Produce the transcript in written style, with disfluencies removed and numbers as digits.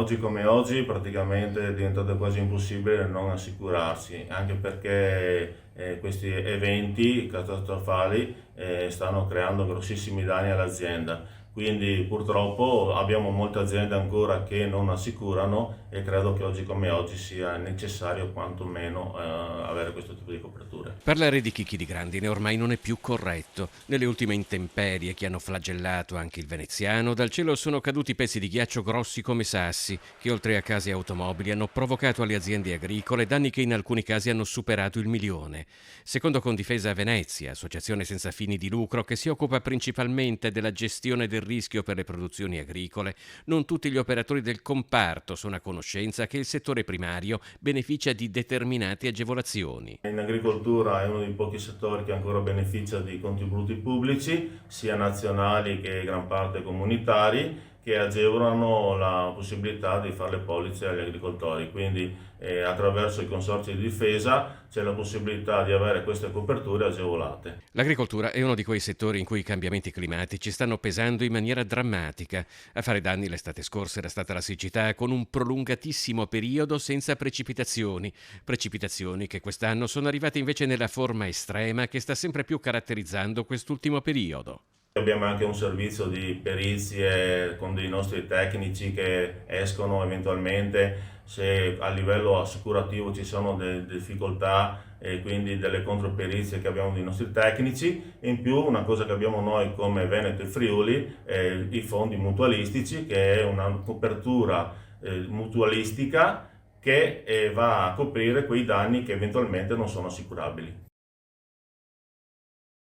oggi come oggi praticamente è diventato quasi impossibile non assicurarsi, anche perché questi eventi catastrofali stanno creando grossissimi danni all'azienda. Quindi purtroppo abbiamo molte aziende ancora che non assicurano e credo che oggi come oggi sia necessario quantomeno avere questo tipo di coperture. Parlare di chicchi di grandine ormai non è più corretto. Nelle ultime intemperie che hanno flagellato anche il veneziano, dal cielo sono caduti pezzi di ghiaccio grossi come sassi, che oltre a case e automobili hanno provocato alle aziende agricole danni che in alcuni casi hanno superato il milione. Secondo Condifesa Venezia, associazione senza fini di lucro che si occupa principalmente della gestione del rischio per le produzioni agricole, non tutti gli operatori del comparto sono a conoscenza che il settore primario beneficia di determinate agevolazioni. In agricoltura è uno dei pochi settori che ancora beneficia di contributi pubblici, sia nazionali che gran parte comunitari, che agevolano la possibilità di fare le polizze agli agricoltori. Quindi attraverso i consorzi di difesa c'è la possibilità di avere queste coperture agevolate. L'agricoltura è uno di quei settori in cui i cambiamenti climatici stanno pesando in maniera drammatica. A fare danni l'estate scorsa era stata la siccità con un prolungatissimo periodo senza precipitazioni che quest'anno sono arrivate invece nella forma estrema che sta sempre più caratterizzando quest'ultimo periodo. Abbiamo anche un servizio di perizie con dei nostri tecnici che escono eventualmente se a livello assicurativo ci sono delle difficoltà e quindi delle controperizie che abbiamo dei nostri tecnici. E in più una cosa che abbiamo noi come Veneto e Friuli è i fondi mutualistici, che è una copertura mutualistica che va a coprire quei danni che eventualmente non sono assicurabili.